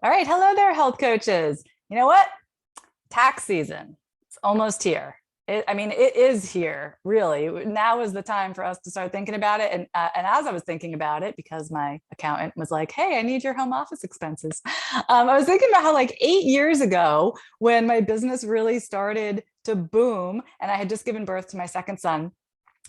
All right. Hello there, health coaches. You know what? Tax season. It's almost here. It is here, really. Now is the time for us to start thinking about it. And as I was thinking about it, because my accountant was like, hey, I need your home office expenses. I was thinking about how, like, 8 years ago, when my business really started to boom, and I had just given birth to my second son,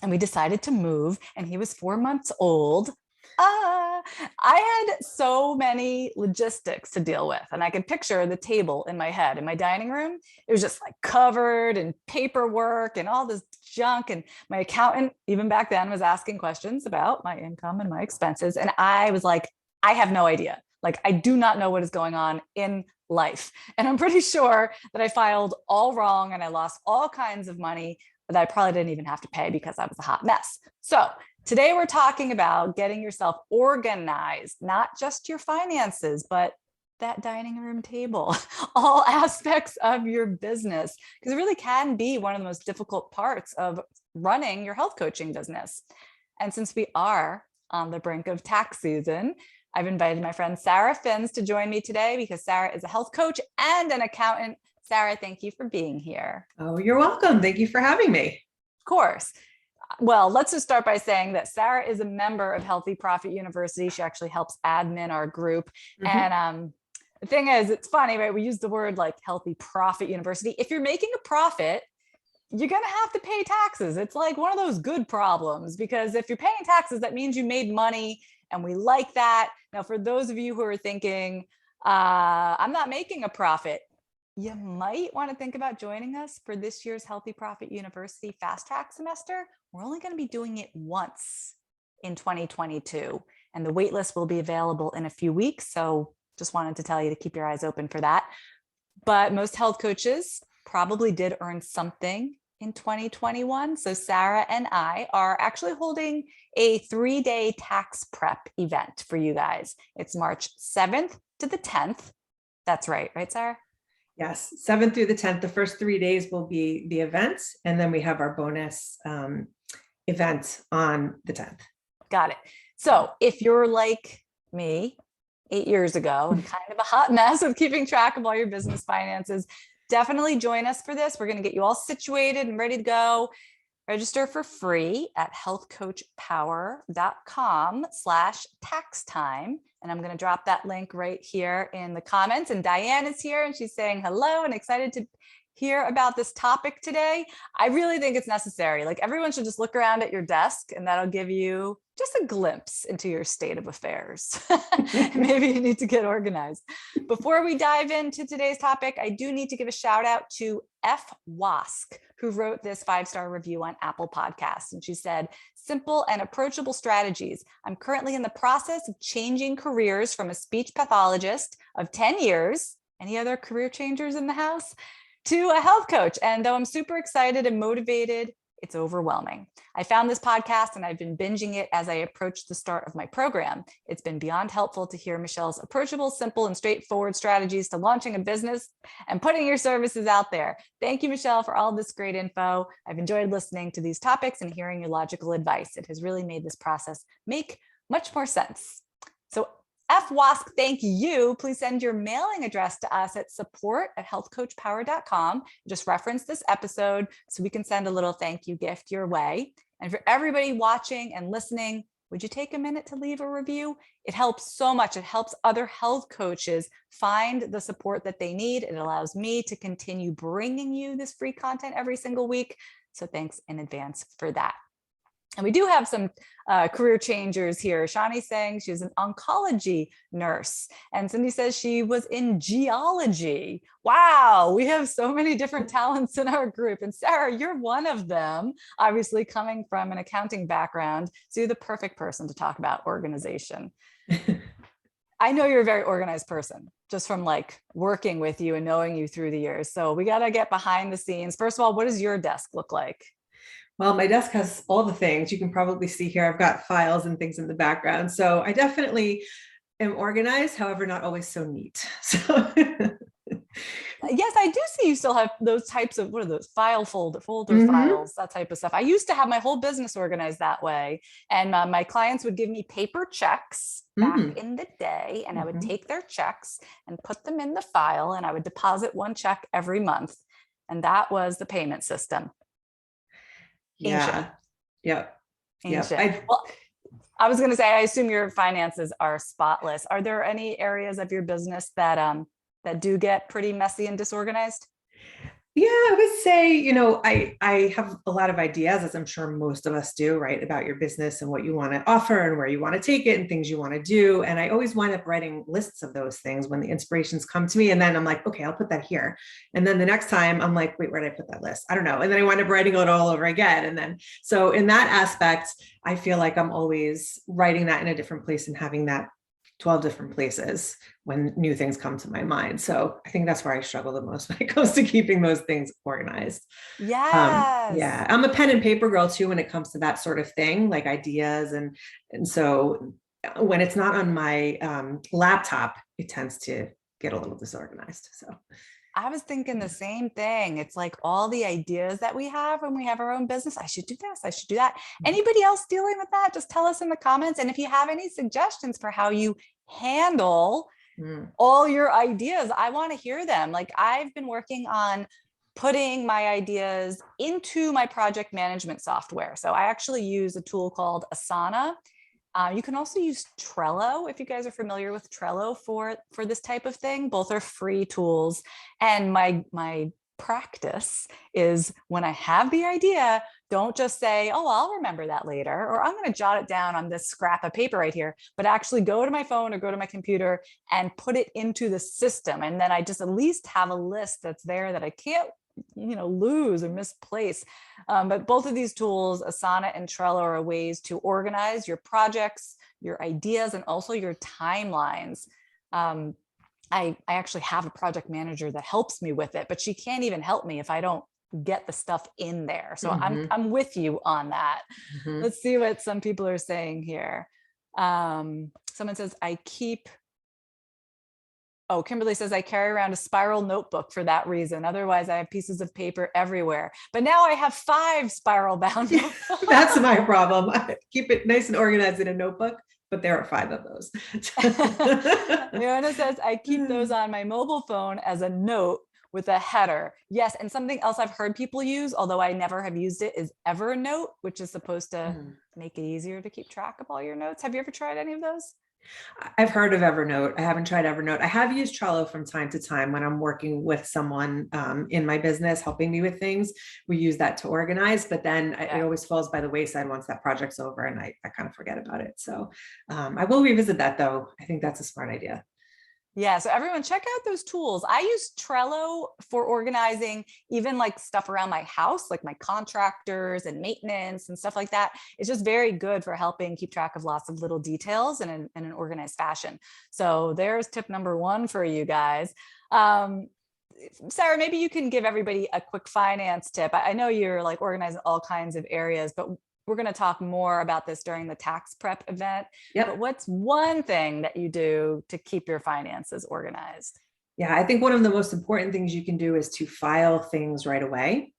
and we decided to move, and he was 4 months old. I had so many logistics to deal with, and I could picture the table in my head in my dining room. It was just like covered in paperwork and all this junk. And my accountant, even back then, was asking questions about my income and my expenses. And I was like, I have no idea. Like, I do not know what is going on in life. And I'm pretty sure that I filed all wrong and I lost all kinds of money that I probably didn't even have to pay because I was a hot mess. So today we're talking about getting yourself organized, not just your finances, but that dining room table, all aspects of your business, because it really can be one of the most difficult parts of running your health coaching business. And since we are on the brink of tax season, I've invited my friend Sara Fins to join me today because Sara is a health coach and an accountant. Sara, thank you for being here. Oh, you're welcome. Thank you for having me. Of course. Well, let's just start by saying that Sara is a member of Healthy Profit University. She actually helps admin our group. And the thing is, it's funny, right? We use the word like Healthy Profit University. If you're making a profit, you're going to have to pay taxes. It's like one of those good problems, because if you're paying taxes, that means you made money, and we like that. Now, for those of you who are thinking, I'm not making a profit, you might want to think about joining us for this year's Healthy Profit University Fast Track semester. We're only going to be doing it once in 2022, and the waitlist will be available in a few weeks. So just wanted to tell you to keep your eyes open for that. But most health coaches probably did earn something in 2021. So Sara and I are actually holding a 3-day tax prep event for you guys. It's March 7th to the 10th. That's right, Sara? Yes, 7th through the 10th. The first 3 days will be the events, and then we have our bonus event on the 10th. Got it. So if you're like me 8 years ago and kind of a hot mess with keeping track of all your business finances, definitely join us for this. We're going to get you all situated and ready to go. Register for free at healthcoachpower.com/tax time. And I'm going to drop that link right here in the comments. And Diane is here and she's saying hello and excited to hear about this topic today. I really think it's necessary. Like, everyone should just look around at your desk, and that'll give you just a glimpse into your state of affairs. Maybe you need to get organized. Before we dive into today's topic, I do need to give a shout out to F. Wask, who wrote this 5-star review on Apple Podcasts. And she said, simple and approachable strategies. I'm currently in the process of changing careers from a speech pathologist of 10 years. Any other career changers in the house? To a health coach. And though I'm super excited and motivated, it's overwhelming. I found this podcast and I've been binging it as I approach the start of my program. It's been beyond helpful to hear Michelle's approachable, simple, and straightforward strategies to launching a business and putting your services out there. Thank you, Michelle, for all this great info. I've enjoyed listening to these topics and hearing your logical advice. It has really made this process make much more sense. So F. Wask, thank you. Please send your mailing address to us at support@healthcoachpower.com. Just reference this episode so we can send a little thank you gift your way. And for everybody watching and listening, would you take a minute to leave a review? It helps so much. It helps other health coaches find the support that they need. It allows me to continue bringing you this free content every single week. So thanks in advance for that. And we do have some career changers here. Shani's saying she's an oncology nurse. And Cindy says she was in geology. Wow, we have so many different talents in our group. And Sara, you're one of them, obviously coming from an accounting background. So you're the perfect person to talk about organization. I know you're a very organized person, just from like working with you and knowing you through the years. So we got to get behind the scenes. First of all, what does your desk look like? Well, my desk has all the things. You can probably see here, I've got files and things in the background. So I definitely am organized, however, not always so neat. So Yes, I do see you still have those types of, what are those, folder Mhm. files, that type of stuff. I used to have my whole business organized that way. And my clients would give me paper checks back Mm. in the day, and I would Mhm. take their checks and put them in the file, and I would deposit one check every month. And that was the payment system. Ancient, Yeah. Yep. Yep. ancient. Well, I was going to say, I assume your finances are spotless. Are there any areas of your business that do get pretty messy and disorganized? Yeah, I would say, I have a lot of ideas, as I'm sure most of us do, right, about your business and what you want to offer and where you want to take it and things you want to do. And I always wind up writing lists of those things when the inspirations come to me. And then I'm like, okay, I'll put that here. And then the next time I'm like, wait, where did I put that list? I don't know. And then I wind up writing it all over again. And then, so in that aspect, I feel like I'm always writing that in a different place and having that 12 different places when new things come to my mind. So I think that's where I struggle the most when it comes to keeping those things organized. Yes. Yeah, I'm a pen and paper girl too when it comes to that sort of thing, like ideas. And so when it's not on my laptop, it tends to get a little disorganized. So I was thinking the same thing. It's like all the ideas that we have when we have our own business. I should do this. I should do that. Anybody else dealing with that? Just tell us in the comments. And if you have any suggestions for how you handle mm, all your ideas, I want to hear them. Like I've been working on putting my ideas into my project management software. So I actually use a tool called Asana. You can also use Trello if you guys are familiar with Trello for this type of thing. Both are free tools. And my practice is when I have the idea, don't just say, oh, I'll remember that later, or I'm going to jot it down on this scrap of paper right here, but actually go to my phone or go to my computer and put it into the system. And then I just at least have a list that's there that I can't lose or misplace. But both of these tools, Asana and Trello, are ways to organize your projects, your ideas, and also your timelines. I actually have a project manager that helps me with it, but she can't even help me if I don't get the stuff in there. So mhm, I'm with you on that. mhm. Let's see what some people are saying here. Someone says, Oh, Kimberly says, I carry around a spiral notebook for that reason. Otherwise, I have pieces of paper everywhere. But now I have 5 spiral bound notebooks. That's my problem. I keep it nice and organized in a notebook, but there are 5 of those. Leona says, I keep those on my mobile phone as a note with a header. Yes, and something else I've heard people use, although I never have used it, is Evernote, which is supposed to Mm. make it easier to keep track of all your notes. Have you ever tried any of those? I've heard of Evernote. I haven't tried Evernote. I have used Trello from time to time when I'm working with someone in my business, helping me with things. We use that to organize, but then it Yeah. always falls by the wayside once that project's over and I kind of forget about it. So I will revisit that though. I think that's a smart idea. Yeah, so everyone check out those tools. I use Trello for organizing even like stuff around my house, like my contractors and maintenance and stuff like that. It's just very good for helping keep track of lots of little details in an organized fashion. So there's tip number 1 for you guys. Um, Sarah, maybe you can give everybody a quick finance tip. I know you're like organizing all kinds of areas, but we're going to talk more about this during the tax prep event. But Yep. what's one thing that you do to keep your finances organized? Yeah, I think one of the most important things you can do is to file things right away.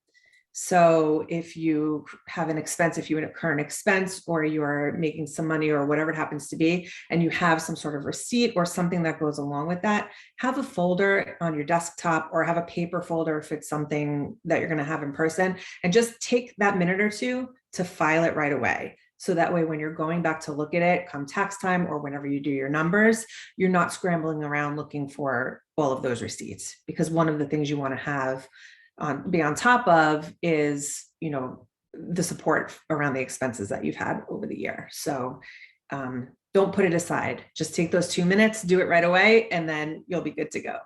So if you have an expense, if you incur an expense or you're making some money or whatever it happens to be, and you have some sort of receipt or something that goes along with that, have a folder on your desktop or have a paper folder if it's something that you're going to have in person, and just take that minute or two to file it right away. So that way, when you're going back to look at it come tax time or whenever you do your numbers, you're not scrambling around looking for all of those receipts. Because one of the things you want to have be on top of is, the support around the expenses that you've had over the year. So don't put it aside. Just take those 2 minutes, do it right away, and then you'll be good to go.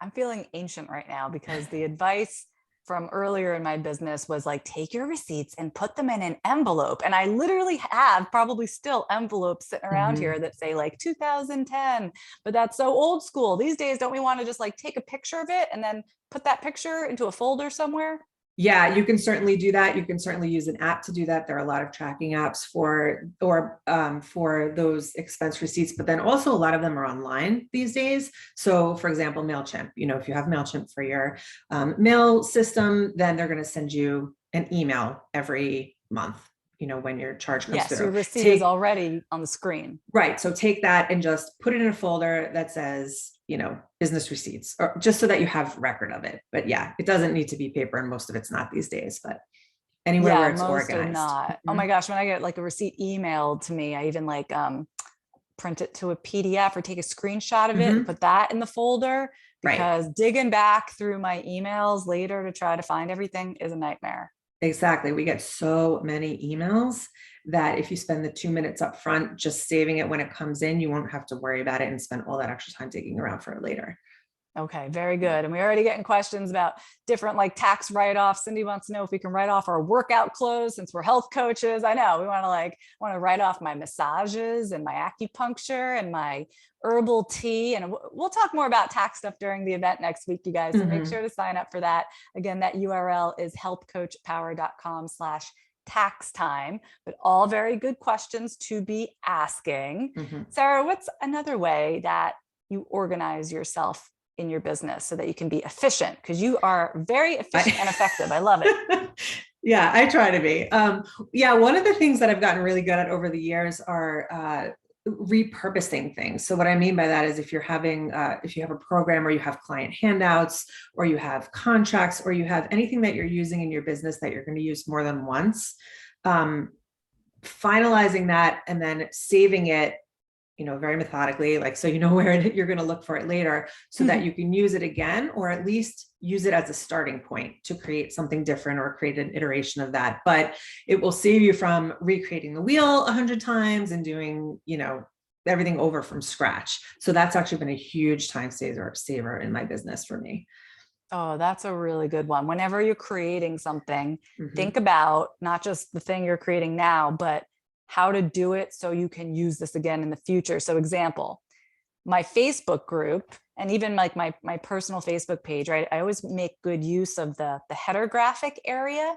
I'm feeling ancient right now because the advice from earlier in my business was like, take your receipts and put them in an envelope. And I literally have probably still envelopes sitting around Mhm. here that say like 2010, but that's so old school. These days, don't we want to just like take a picture of it and then put that picture into a folder somewhere? Yeah, you can certainly do that. You can certainly use an app to do that. There are a lot of tracking apps for those expense receipts, but then also a lot of them are online these days. So for example, MailChimp, if you have MailChimp for your mail system, then they're going to send you an email every month, when your charge comes Yes, your through. receipt is already on the screen. Right. So take that and just put it in a folder that says, business receipts, or just so that you have record of it. But yeah, it doesn't need to be paper, and most of it's not these days, but anywhere Yeah, where it's most are organized. not. Oh my gosh, when I get like a receipt emailed to me, I even like print it to a PDF or take a screenshot of it and put that in the folder, Right. because digging back through my emails later to try to find everything is a nightmare. Exactly. We get so many emails that if you spend the 2 minutes up front just saving it when it comes in, you won't have to worry about it and spend all that extra time digging around for it later. Okay, very good. And we're already getting questions about different like tax write-offs. Cindy wants to know if we can write off our workout clothes since we're health coaches. I know we want to write off my massages and my acupuncture and my herbal tea. And we'll talk more about tax stuff during the event next week, you guys. So make sure to sign up for that. Again, that URL is healthcoachpower.com/tax time, but all very good questions to be asking. Sara, what's another way that you organize yourself in your business so that you can be efficient? Because you are very efficient and effective. I love it. Yeah, I try to be. Yeah, one of the things that I've gotten really good at over the years are repurposing things. So what I mean by that is if you have a program, or you have client handouts, or you have contracts, or you have anything that you're using in your business that you're going to use more than once, finalizing that and then saving it, very methodically, like, so where you're going to look for it later, so that you can use it again, or at least use it as a starting point to create something different or create an iteration of that. But it will save you from recreating the wheel 100 times and doing, everything over from scratch. So that's actually been a huge time saver in my business for me. Oh, that's a really good one. Whenever you're creating something, think about not just the thing you're creating now, but how to do it so you can use this again in the future. So example, my Facebook group, and even like my personal Facebook page, right? I always make good use of the header graphic area.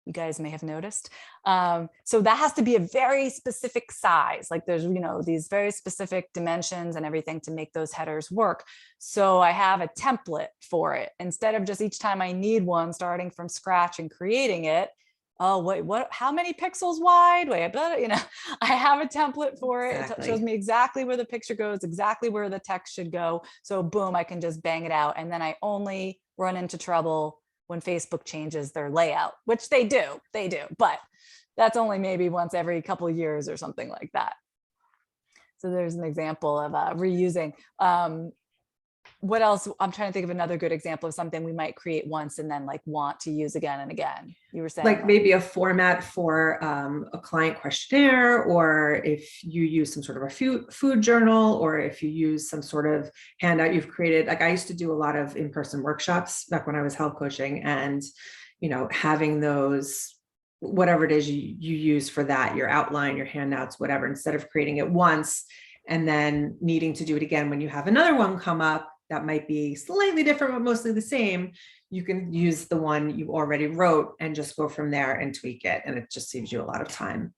You guys may have noticed. So that has to be a very specific size. Like there's, these very specific dimensions and everything to make those headers work. So I have a template for it. Instead of just each time I need one, starting from scratch and creating it, oh, wait, what, how many pixels wide? Wait, I have a template for it. Exactly. It shows me exactly where the picture goes, exactly where the text should go. So boom, I can just bang it out. And then I only run into trouble when Facebook changes their layout, which they do, but that's only maybe once every couple of years or something like that. So there's an example of reusing. What else? I'm trying to think of another good example of something we might create once and then like want to use again and again. You were saying like maybe a format for a client questionnaire, or if you use some sort of a food journal, or if you use some sort of handout you've created. Like I used to do a lot of in-person workshops back when I was health coaching, and having those, whatever it is you use for that, your outline, your handouts, whatever, instead of creating it once and then needing to do it again when you have another one come up that might be slightly different, but mostly the same, you can use the one you already wrote and just go from there and tweak it. And it just saves you a lot of time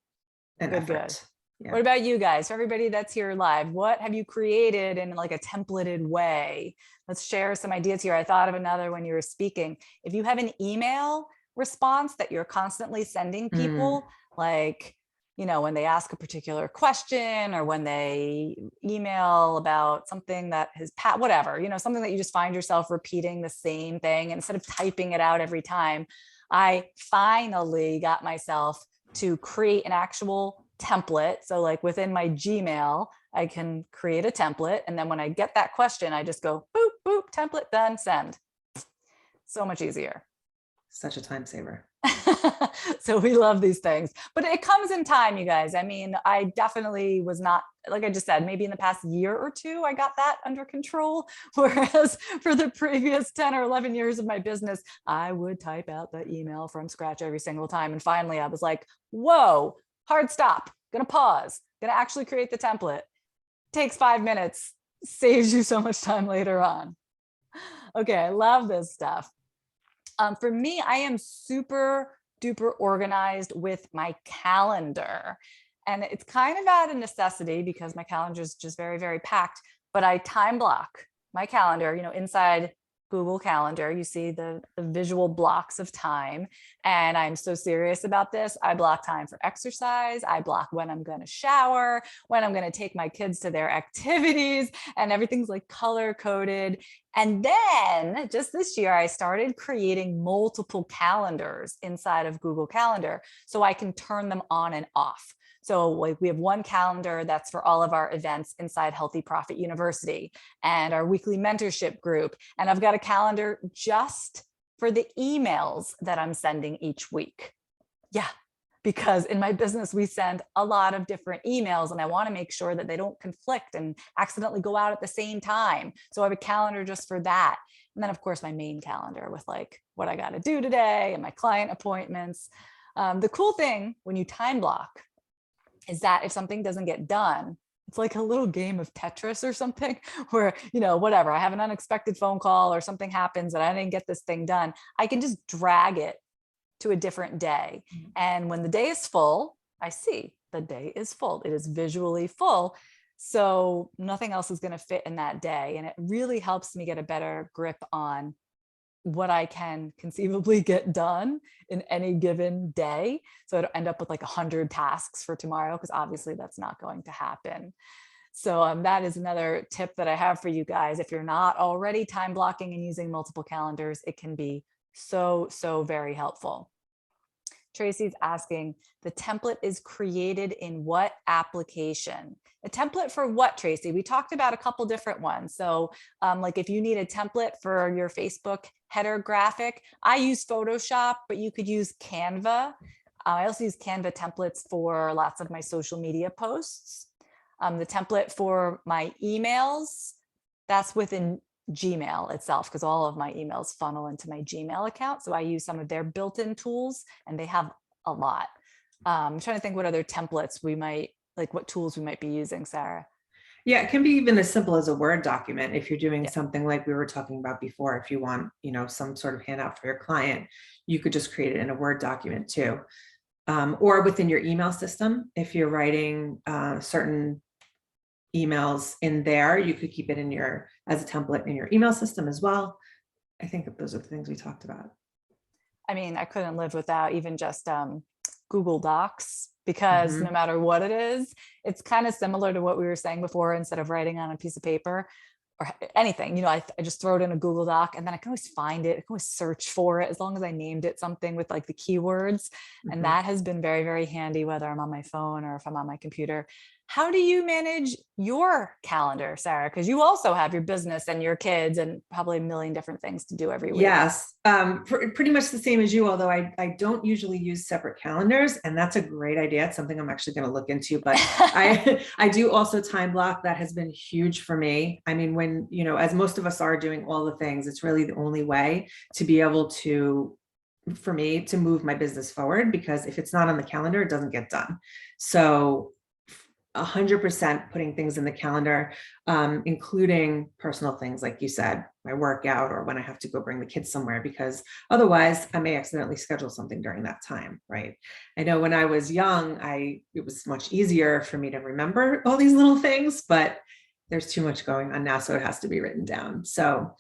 and effort. Good. Yeah. What about you guys? For everybody that's here live, what have you created in like a templated way? Let's share some ideas here. I thought of another when you were speaking. If you have an email response that you're constantly sending people, like, when they ask a particular question, or when they email about something that has whatever, something that you just find yourself repeating the same thing, and instead of typing it out every time, I finally got myself to create an actual template. So like within my Gmail, I can create a template. And then when I get that question, I just go boop, boop, template done, send. So much easier. Such a time saver. So we love these things, but it comes in time, you guys. I mean, I definitely was not, like I just said, maybe in the past year or two, I got that under control. Whereas for the previous 10 or 11 years of my business, I would type out the email from scratch every single time. And finally I was like, whoa, hard stop, gonna pause, gonna actually create the template. Takes 5 minutes, saves you so much time later on. Okay, I love this stuff. For me, I am super duper organized with my calendar. And it's kind of out of necessity because my calendar is just very, very packed, but I time block my calendar, inside Google Calendar, you see the visual blocks of time. And I'm so serious about this. I block time for exercise. I block when I'm going to shower, when I'm going to take my kids to their activities, and everything's like color coded. And then just this year, I started creating multiple calendars inside of Google Calendar so I can turn them on and off. So like we have one calendar that's for all of our events inside Healthy Profit University and our weekly mentorship group. And I've got a calendar just for the emails that I'm sending each week. Yeah, because in my business, we send a lot of different emails and I want to make sure that they don't conflict and accidentally go out at the same time. So I have a calendar just for that. And then of course, my main calendar with like what I got to do today and my client appointments. The cool thing when you time block is that if something doesn't get done, it's like a little game of Tetris or something where, whatever, I have an unexpected phone call or something happens and I didn't get this thing done. I can just drag it to a different day. And when the day is full, I see the day is full. It is visually full. So nothing else is going to fit in that day. And it really helps me get a better grip on what I can conceivably get done in any given day. So I don't end up with like 100 tasks for tomorrow, because obviously that's not going to happen. So that is another tip that I have for you guys. If you're not already time blocking and using multiple calendars, it can be so, so very helpful. Tracy's asking, the template is created in what application? A template for what, Tracy? We talked about a couple different ones. So like if you need a template for your Facebook header graphic, I use Photoshop, but you could use Canva. I also use Canva templates for lots of my social media posts. The template for my emails, that's within Gmail itself, because all of my emails funnel into my Gmail account. So I use some of their built-in tools and they have a lot. I'm trying to think what other templates what tools we might be using, Sarah. Yeah, it can be even as simple as a Word document. If you're doing something like we were talking about before, if you want, some sort of handout for your client, you could just create it in a Word document too. Or within your email system, if you're writing certain emails in there, you could keep it as a template in your email system as well. I think that those are the things we talked about. I mean, I couldn't live without even just Google Docs, because no matter what it is, it's kind of similar to what we were saying before. Instead of writing on a piece of paper or anything, I just throw it in a Google Doc and then I can always find it. I can always search for it as long as I named it something with like the keywords. And that has been very, very handy, whether I'm on my phone or if I'm on my computer. How do you manage your calendar, Sarah? Because you also have your business and your kids and probably a million different things to do every week. Yes, pretty much the same as you, although I don't usually use separate calendars, and that's a great idea. It's something I'm actually going to look into, but I do also time block. That has been huge for me. I mean, when, as most of us are doing all the things, it's really the only way to be able for me to move my business forward, because if it's not on the calendar, it doesn't get done. So 100% putting things in the calendar, including personal things, like you said, my workout or when I have to go bring the kids somewhere, because otherwise I may accidentally schedule something during that time, right? I know when I was young, it was much easier for me to remember all these little things, but there's too much going on now, so it has to be written down. So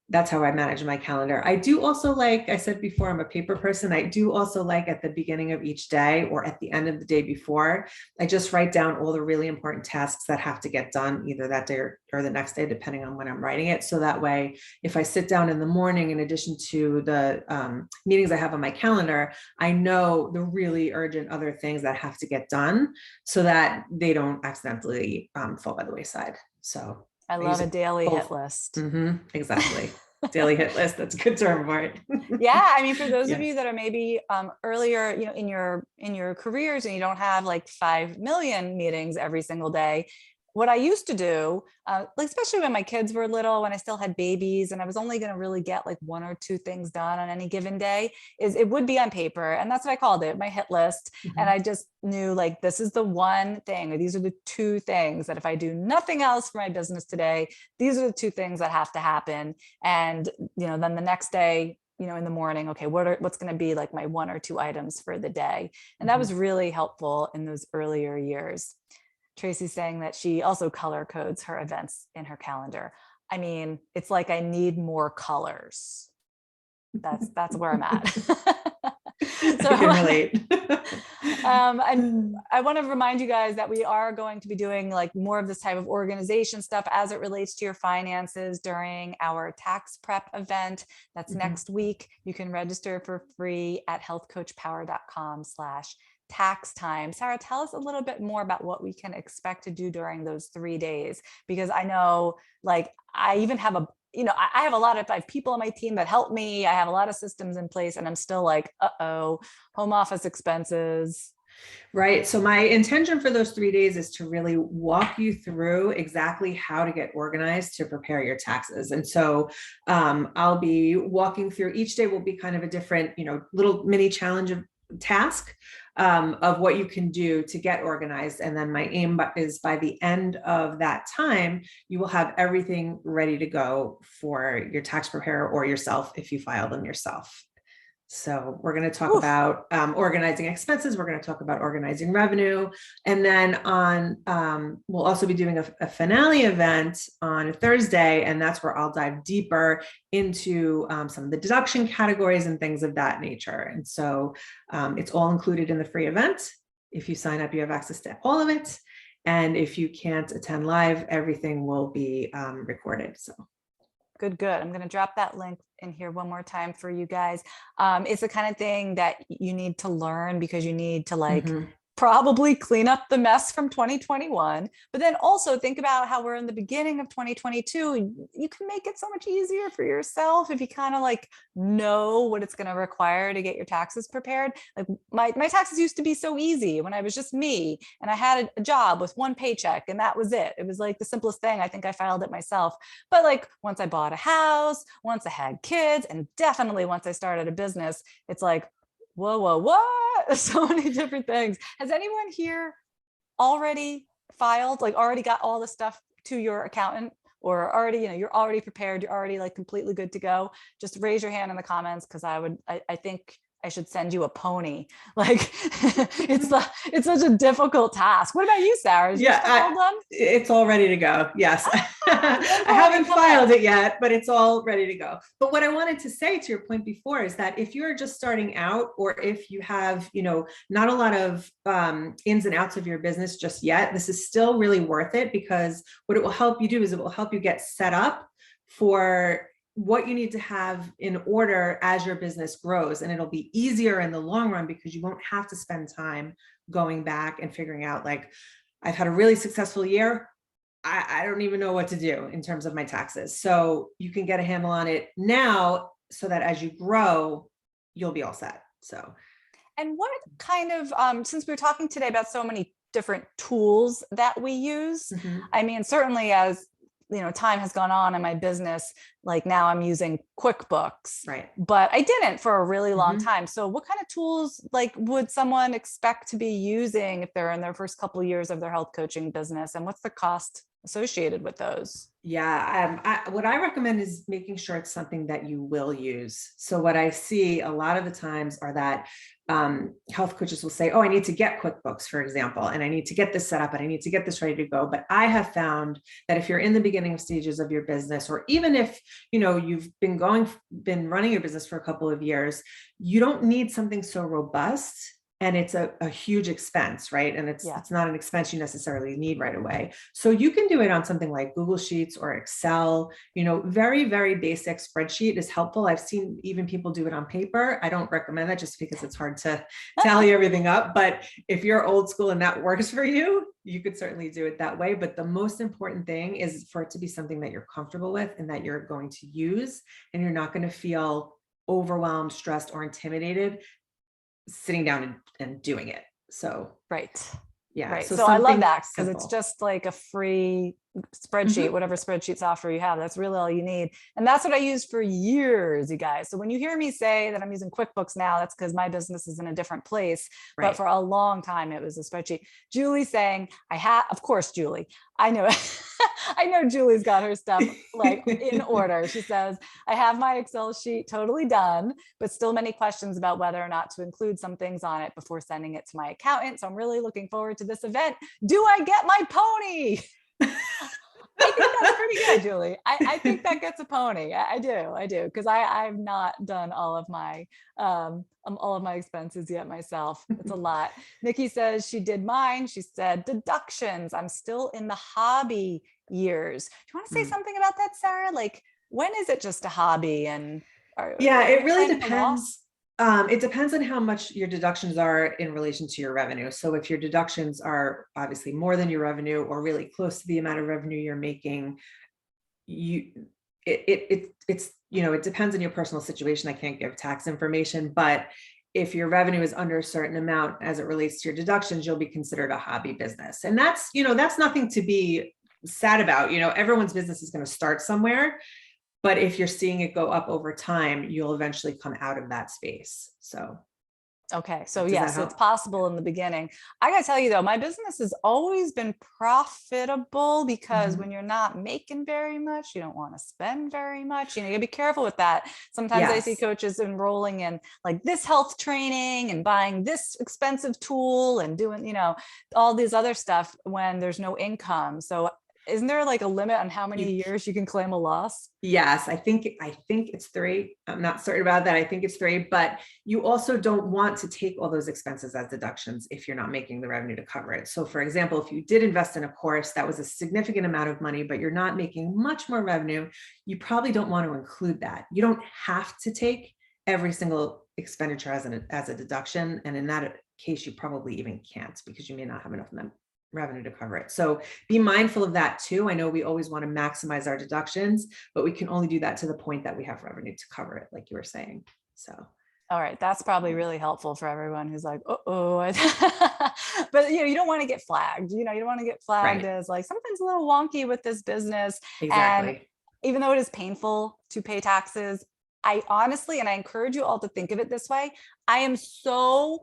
that's how I manage my calendar. I do also, like I said before, I'm a paper person. I do also like at the beginning of each day or at the end of the day before, I just write down all the really important tasks that have to get done either that day or the next day, depending on when I'm writing it. So that way, if I sit down in the morning, in addition to the meetings I have on my calendar, I know the really urgent other things that have to get done so that they don't accidentally fall by the wayside. So I love a daily hit list. Exactly. Daily hit list. That's a good term for it. Yeah. I mean, for those of you that are maybe earlier, in your careers and you don't have like 5 million meetings every single day, what I used to do, like especially when my kids were little, when I still had babies and I was only going to really get like 1 or 2 things done on any given day, is it would be on paper. And that's what I called it, my hit list. And I just knew like, this is the one thing, or these are the 2 things that if I do nothing else for my business today, these are the 2 things that have to happen. And, then the next day, in the morning, okay, what's going to be like my 1 or 2 items for the day. And that was really helpful in those earlier years. Tracy's saying that she also color codes her events in her calendar. I mean, it's like I need more colors. That's where I'm at. So I can relate. and I want to remind you guys that we are going to be doing like more of this type of organization stuff as it relates to your finances during our tax prep event. That's next week. You can register for free at healthcoachpower.com/tax time. Sara, tell us a little bit more about what we can expect to do during those 3 days, because I know like I even have I have a lot of people on my team that help me. I have a lot of systems in place and I'm still like, home office expenses. Right. So my intention for those 3 days is to really walk you through exactly how to get organized to prepare your taxes. And so I'll be walking through, each day will be kind of a different, little mini challenge of task of what you can do to get organized. And then my aim is by the end of that time, you will have everything ready to go for your tax preparer or yourself if you file them yourself. So we're going to talk about organizing expenses. We're going to talk about organizing revenue. And then we'll also be doing a finale event on Thursday. And that's where I'll dive deeper into some of the deduction categories and things of that nature. And so it's all included in the free event. If you sign up, you have access to all of it. And if you can't attend live, everything will be recorded. So. Good. I'm going to drop that link in here one more time for you guys. It's the kind of thing that you need to learn because you need to probably clean up the mess from 2021, but then also think about how we're in the beginning of 2022. You can make it so much easier for yourself if you kind of know what it's going to require to get your taxes prepared. Like my taxes used to be so easy when I was just me and I had a job with one paycheck and that was it. It was like the simplest thing. I think I filed it myself. But once I bought a house, once I had kids, and definitely once I started a business, it's like, whoa, so many different things. Has anyone here already filed, already got all the stuff to your accountant, or already, you're already prepared, you're already completely good to go? Just raise your hand in the comments, because I think I should send you a pony. It's such a difficult task. What about you, Sara? Is your stuff all done? It's all ready to go. Yes. I haven't filed it yet, but it's all ready to go. But what I wanted to say to your point before is that if you're just starting out, or if you have, not a lot of ins and outs of your business just yet, this is still really worth it, because what it will help you do is it will help you get set up for what you need to have in order as your business grows. And it'll be easier in the long run because you won't have to spend time going back and figuring out, I've had a really successful year. I don't even know what to do in terms of my taxes. So you can get a handle on it now so that as you grow, you'll be all set. So. And what kind of, since we're talking today about so many different tools that we use, I mean, certainly as time has gone on in my business, now I'm using QuickBooks, right? But I didn't for a really long time. So what kind of tools would someone expect to be using if they're in their first couple of years of their health coaching business, and what's the cost associated with those? Yeah. What I recommend is making sure it's something that you will use. So what I see a lot of the times are that health coaches will say, oh, I need to get QuickBooks, for example, and I need to get this set up and I need to get this ready to go. But I have found that if you're in the beginning stages of your business, or even if, you've been running your business for a couple of years, you don't need something so robust. And it's a huge expense, right? And it's not an expense you necessarily need right away. So you can do it on something like Google Sheets or Excel. Very, very basic spreadsheet is helpful. I've seen even people do it on paper. I don't recommend that just because it's hard to tally everything up. But if you're old school and that works for you, you could certainly do it that way. But the most important thing is for it to be something that you're comfortable with and that you're going to use, and you're not going to feel overwhelmed, stressed, or intimidated sitting down and doing it. So, right. Yeah. Right. So I love that, because it's just a free spreadsheet, whatever spreadsheet software you have, that's really all you need. And that's what I used for years, you guys. So when you hear me say that I'm using QuickBooks now, that's because my business is in a different place. Right. But for a long time, it was a spreadsheet. Julie saying of course, Julie, I know I know Julie's got her stuff like in order. She says, I have my Excel sheet totally done, but still many questions about whether or not to include some things on it before sending it to my accountant. So I'm really looking forward to this event. Do I get my pony? I think that's pretty good, Julie. I think that gets a pony. I do. Because I've not done all of my expenses yet myself. It's a lot. Nikki says she did mine. She said deductions. I'm still in the hobby years. Do you want to say something about that, Sarah? Like, when is it just a hobby? And Yeah, it really kind of a loss? depends. It depends on how much your deductions are in relation to your revenue. So if your deductions are obviously more than your revenue or really close to the amount of revenue you're making, it's, you know, it depends on your personal situation. I can't give tax information, but if your revenue is under a certain amount as it relates to your deductions, you'll be considered a hobby business. And that's, you know, that's nothing to be sad about. You know, everyone's business is going to start somewhere. But if you're seeing it go up over time, you'll eventually come out of that space. So, okay. So does that yes, it's help? possible in the beginning. I gotta tell you though, my business has always been profitable because Mhm. when you're not making very much, you don't want to spend very much. You know, you gotta be careful with that. Sometimes I see Yes. coaches enrolling in like this health training and buying this expensive tool and doing, you know, all this other stuff when there's no income. So isn't there like a limit on how many You, years you can claim a loss? yes, I think it's 3. I'm not certain about that. I think it's 3, but you also don't want to take all those expenses as deductions if you're not making the revenue to cover it. So for example, if you did invest in a course that was a significant amount of money, but you're not making much more revenue, you probably don't want to include that. You don't have to take every single expenditure as a deduction. And in that case, you probably even can't because you may not have enough revenue to cover it. So be mindful of that too. I know we always want to maximize our deductions, but we can only do that to the point that we have revenue to cover it, like you were saying. So, All right, that's probably really helpful for everyone who's like, oh, but you know, you don't want to get flagged. You know, you don't want to get flagged right, as like something's a little wonky with this business. And exactly. even though it is painful to pay taxes, I honestly, and I encourage you all to think of it this way, I am so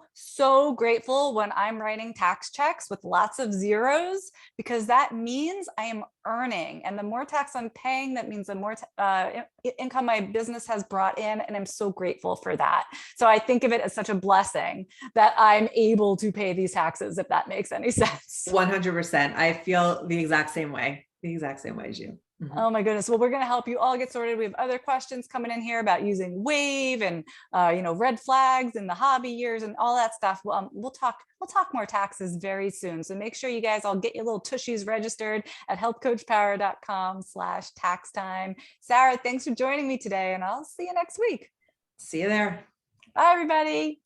grateful when I'm writing tax checks with lots of zeros, because that means I am earning. And the more tax I'm paying, that means the more income my business has brought in. And I'm so grateful for that. So I think of it as such a blessing that I'm able to pay these taxes, if that makes any sense. 100%. I feel the exact same way as you. Mhm. Oh my goodness. Well, we're going to help you all get sorted. We have other questions coming in here about using Wave and, you know, red flags and the hobby years and all that stuff. Well, we'll talk more taxes very soon. So make sure you guys all get your little tushies registered at healthcoachpower.com/tax time. Sarah, thanks for joining me today, and I'll see you next week. See you there. Bye, everybody.